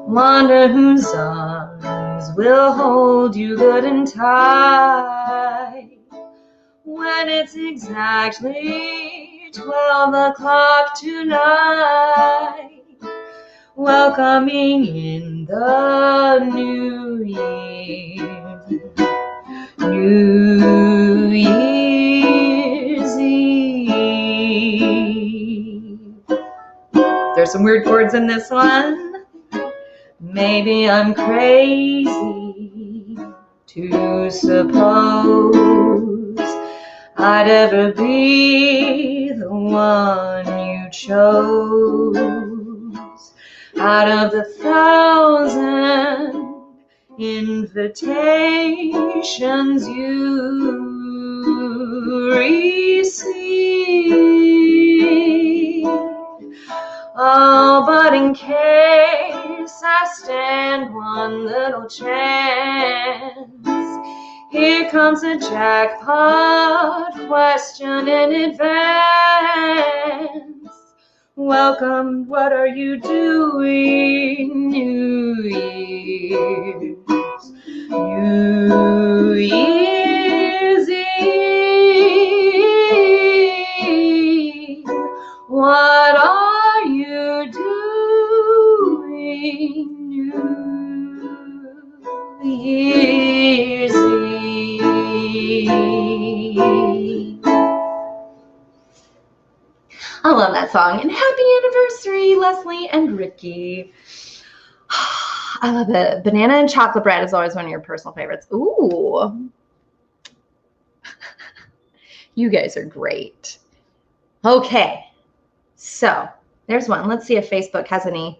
Wonder whose arms will hold you good and tight when it's exactly 12 o'clock tonight, welcoming in the new year, New Year's Eve. There's some weird chords in this one. Maybe I'm crazy to suppose I'd ever be the one you chose out of the 1,000 invitations you received. Oh, but in case I stand one little chance, here comes a jackpot question in advance. Welcome, what are you doing New Year's? New Year's Eve. What are you doing New Year's Eve? I love that song. And happy anniversary, Leslie and Ricky. I love it. Banana and chocolate bread is always one of your personal favorites. Ooh. You guys are great. Okay. So there's one. Let's see if Facebook has any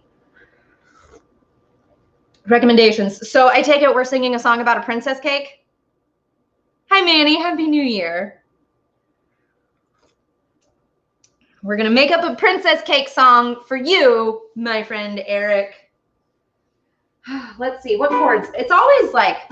recommendations. So I take it we're singing a song about a princess cake. Hi, Manny. Happy New Year. We're going to make up a princess cake song for you, my friend Eric. Let's see. What chords? It's always like...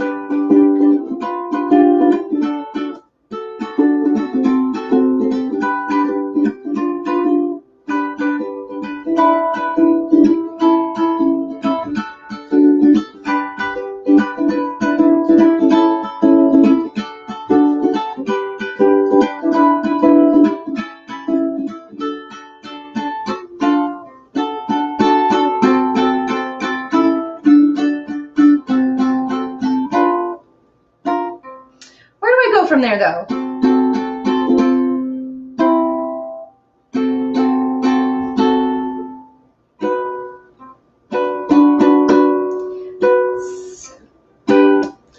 from there though.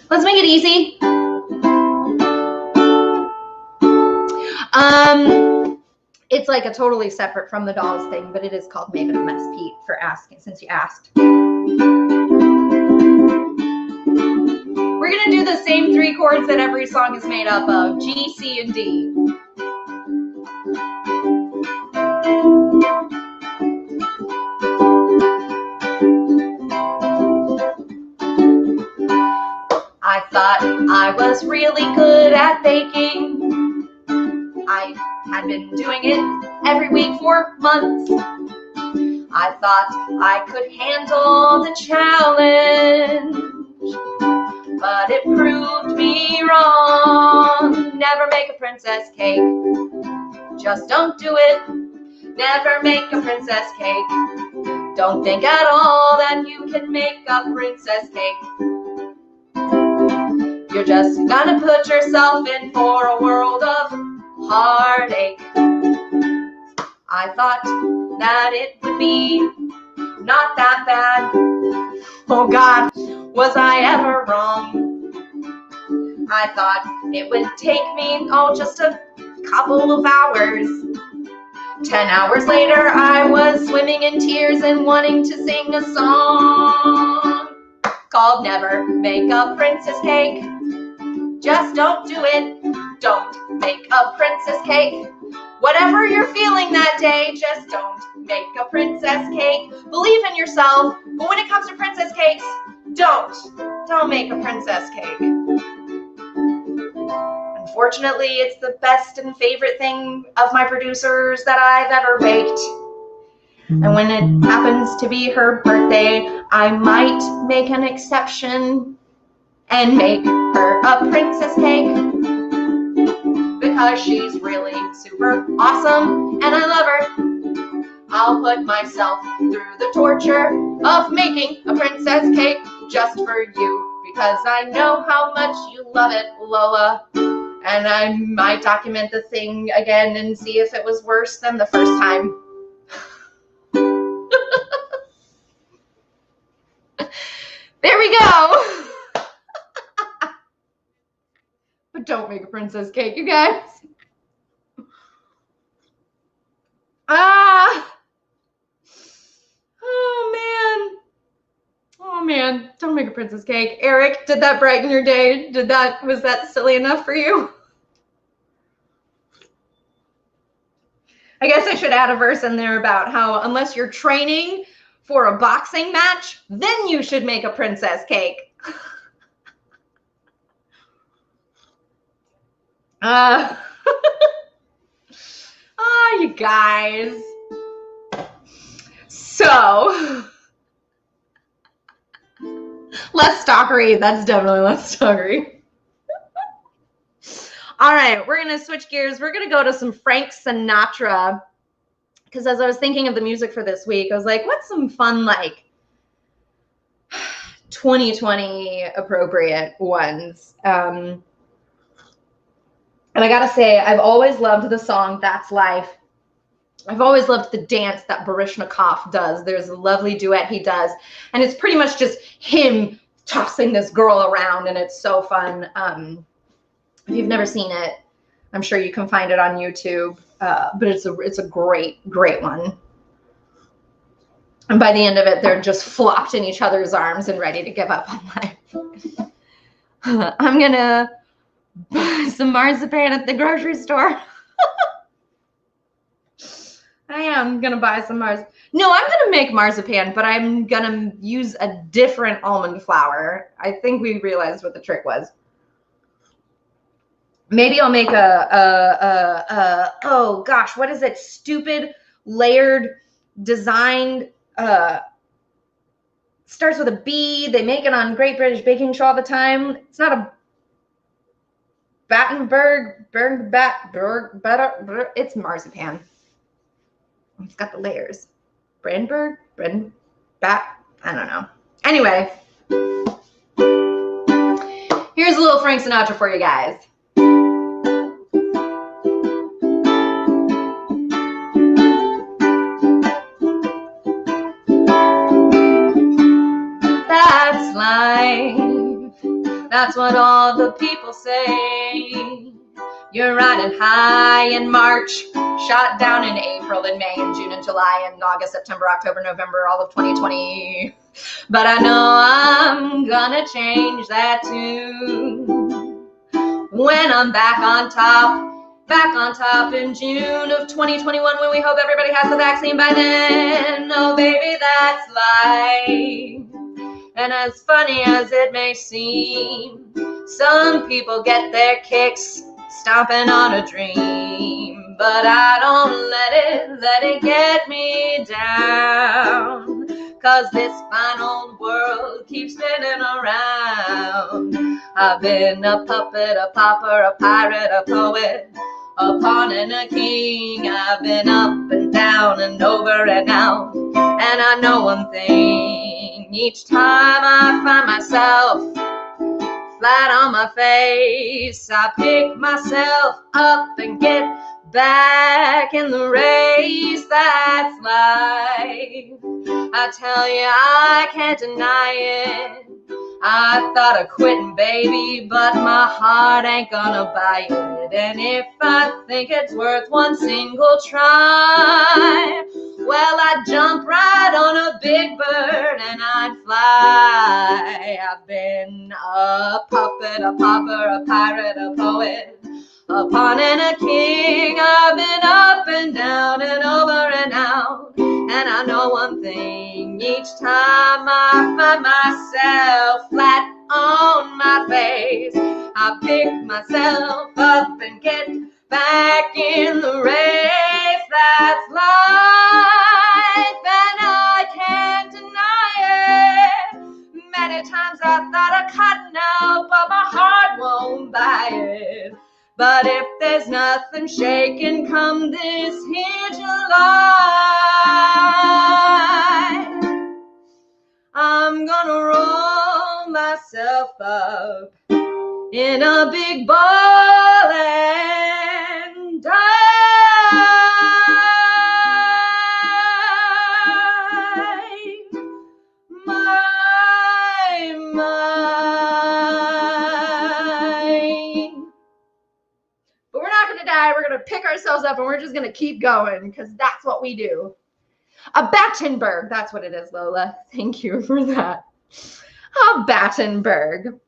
Let's make it easy. It's like a totally separate from the dolls thing, but it is called Maven a Mess, Pete, for asking, since you asked. We're going to do the same 3 chords that every song is made up of, G, C, and D. I thought I was really good at baking. I had been doing it every week for months. I thought I could handle the challenge, but it proved me wrong. Never make a princess cake. Just don't do it. Never make a princess cake. Don't think at all that you can make a princess cake. You're just gonna put yourself in for a world of heartache. I thought that it would be not that bad. Oh God, was I ever wrong? I thought it would take me, just a couple of hours. 10 hours later, I was swimming in tears and wanting to sing a song called Never Make a Princess Cake. Just don't do it. Don't make a princess cake. Whatever you're feeling that day, just don't make a princess cake. Believe in yourself, but when it comes to princess cakes, don't make a princess cake. Unfortunately, it's the best and favorite thing of my producers that I've ever baked. And when it happens to be her birthday, I might make an exception and make her a princess cake, because she's really super awesome and I love her. I'll put myself through the torture of making a princess cake just for you, because I know how much you love it, Lola. And I might document the thing again and see if it was worse than the first time. There we go. But don't make a princess cake, you guys. Oh man, don't make a princess cake. Eric, did that brighten your day? Was that silly enough for you? I guess I should add a verse in there about how unless you're training for a boxing match, then you should make a princess cake. You guys. So, less stalkery. That's definitely less stalkery. All right, we're going to switch gears. We're going to go to some Frank Sinatra, because as I was thinking of the music for this week, I was like, what's some fun, like, 2020 appropriate ones? And I got to say, I've always loved the song That's Life. I've always loved the dance that Baryshnikov does. There's a lovely duet he does, and it's pretty much just him tossing this girl around, and it's so fun. If you've never seen it, I'm sure you can find it on YouTube, but it's a great one. And by the end of it, they're just flopped in each other's arms and ready to give up on life. I'm going to buy some marzipan at the grocery store. I am going to buy some marzipan. No, I'm going to make marzipan, but I'm going to use a different almond flour. I think we realized what the trick was. Maybe I'll make oh gosh, what is it? Stupid layered designed, starts with a B. They make it on Great British Baking Show all the time. It's not a Battenberg, it's marzipan. It's got the layers. Brandberg, I don't know. Anyway, here's a little Frank Sinatra for you guys. That's life. That's what all the people say. You're riding high in March, shot down in April and May and June and July and August, September, October, November, all of 2020. But I know I'm gonna change that too. When I'm back on top in June of 2021, when we hope everybody has the vaccine by then. Oh baby, that's life. And as funny as it may seem, some people get their kicks stomping on a dream, but I don't let it get me down, 'cause this fine old world keeps spinning around. I've been a puppet, a pauper, a pirate, a poet, upon a king. I've been up and down and over and out, and I know one thing: each time I find myself flat on my face, I pick myself up and get back in the race. That's life. I tell you, I can't deny it. I thought of quitting, baby, but my heart ain't gonna buy it. And if I think it's worth one single try, well, I'd jump right on a big bird and I'd fly. I've been a puppet, a pauper, a pirate, a poet, a pawn and a king. I've been up and down and over and out, and I know one thing: each time I find myself flat on my face, I pick myself up and get back in the race. That's life, and I can't deny it. Many times I thought of cutting out, but my heart won't buy it. But if there's nothing shaking come this here July, I'm gonna roll myself up in a big ball and die. But we're not going to die. We're going to pick ourselves up and we're just going to keep going, because that's what we do. A Battenberg. That's what it is, Lola. Thank you for that. A Battenberg.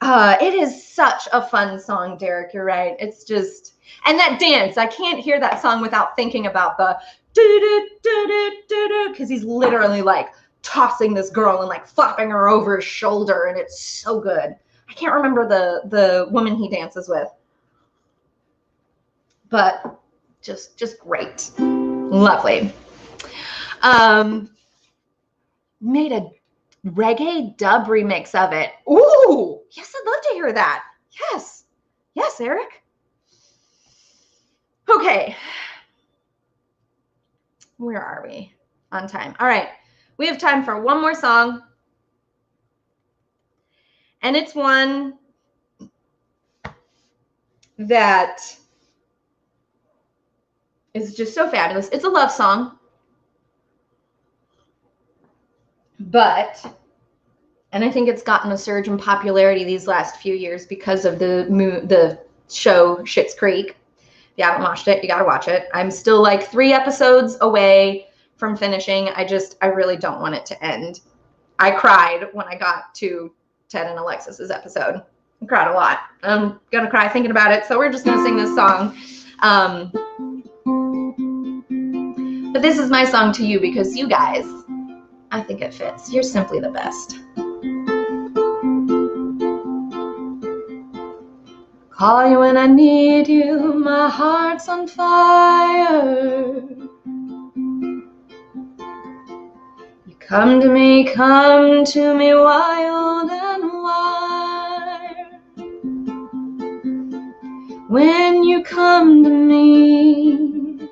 It is such a fun song, Derek. You're right. It's just, and that dance. I can't hear that song without thinking about the do-do-do-do-do-do, because he's literally like tossing this girl and like flopping her over his shoulder, and it's so good. I can't remember the woman he dances with, but just great. Lovely. Made a reggae dub remix of it. Ooh, yes, I'd love to hear that. Yes, Eric. Okay, where are we on time? All right, we have time for one more song, and it's one that is just so fabulous. It's a love song, and I think it's gotten a surge in popularity these last few years because of the show Schitt's Creek. If you haven't watched it, you got to watch it. I'm still like 3 episodes away from finishing. I really don't want it to end. I cried when I got to Ted and Alexis's episode. I cried a lot. I'm going to cry thinking about it. So we're just going to sing this song. But this is my song to you because you guys, I think it fits. You're simply the best. Call you when I need you, my heart's on fire. You come to me wild and wild. When you come to me,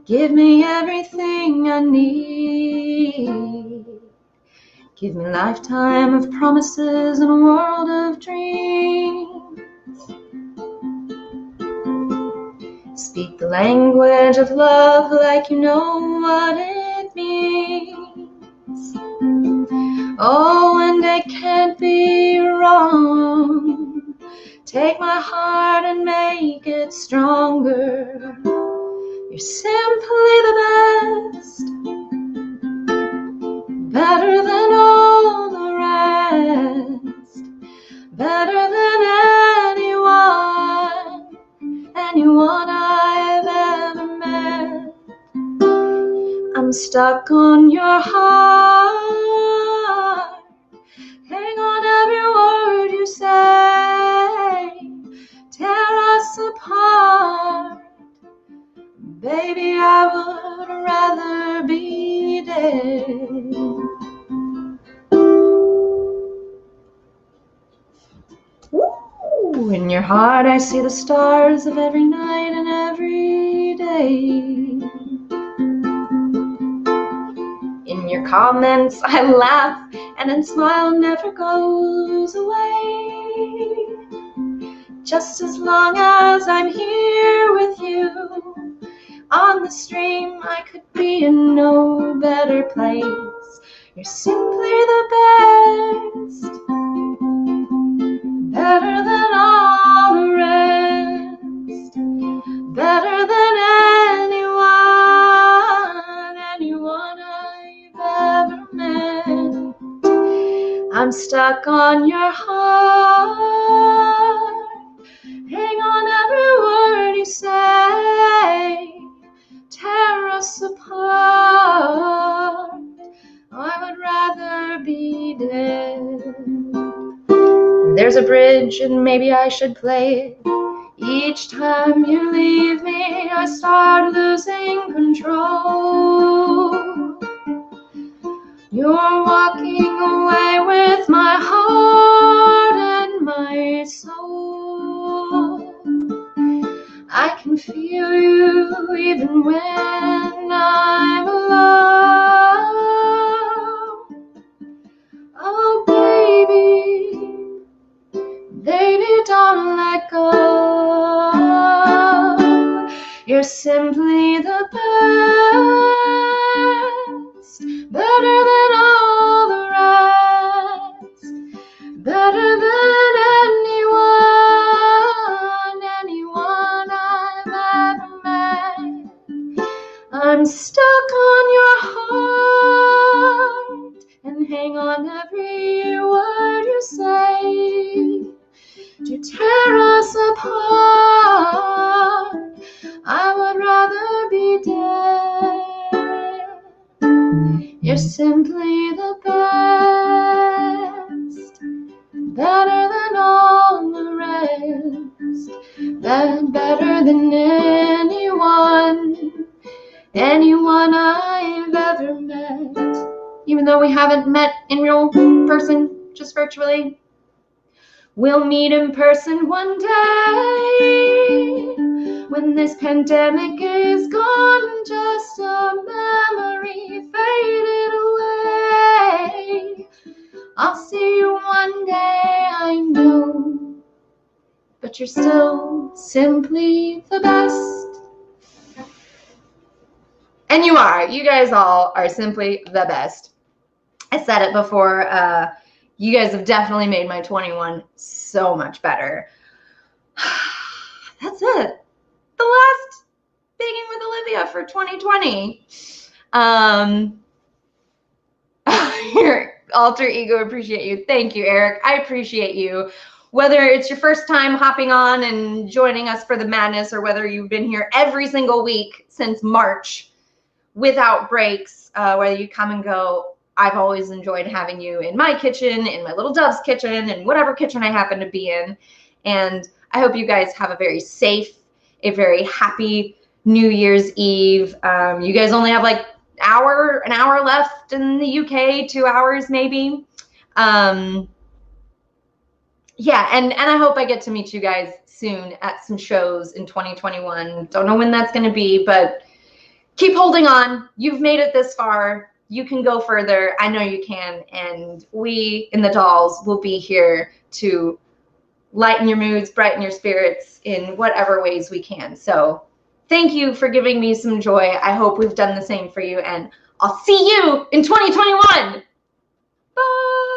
give me everything I need. Give me a lifetime of promises and a world of dreams. Speak the language of love like you know what it means. Oh, and it can't be wrong. Take my heart and make it stronger. You're simply the best, better than all the rest, better than anyone I've ever met. I'm stuck on your heart, hang on every word you say, tear us apart. Baby, I would rather be dead. Woo! In your heart I see the stars of every night and every day. In your comments I laugh, and a smile never goes away. Just as long as I'm here with you on the stream, I could be in no better place. You're simply the best, better than all the rest, better than anyone I've ever met. I'm stuck on your heart, hang on every word you say, tear us apart, I would rather be dead. There's a bridge and maybe I should play it. Each time you leave me, I start losing control. You're walking away with my heart and my soul. I can feel you even when I'm alone. Oh baby, don't let go. You're simply the best, better than all the rest, better than anyone I've ever met. I'm stuck on your heart and hang on every word you say to tear us apart. I would rather be dead. You're simply the best, better than all the rest, better than anyone I've ever met. Even though we haven't met in real person, just virtually, we'll meet in person one day when this pandemic is gone, just a memory faded away. I'll see you one day, I know, but you're still simply the best. And you are. You guys all are simply the best. I said it before. You guys have definitely made my 21 so much better. That's it. The last Baking with Olivia for 2020. Your alter ego, appreciate you. Thank you, Eric. I appreciate you. Whether it's your first time hopping on and joining us for the madness, or whether you've been here every single week since March without breaks, whether you come and go, I've always enjoyed having you in my kitchen, in my little dove's kitchen, and whatever kitchen I happen to be in. And I hope you guys have a very safe, a very happy New Year's Eve. You guys only have like an hour left in the UK, 2 hours maybe. Yeah, and I hope I get to meet you guys soon at some shows in 2021. Don't know when that's going to be, but keep holding on. You've made it this far. You can go further. I know you can. And we in the Dolls will be here to lighten your moods, brighten your spirits in whatever ways we can. So thank you for giving me some joy. I hope we've done the same for you. And I'll see you in 2021. Bye.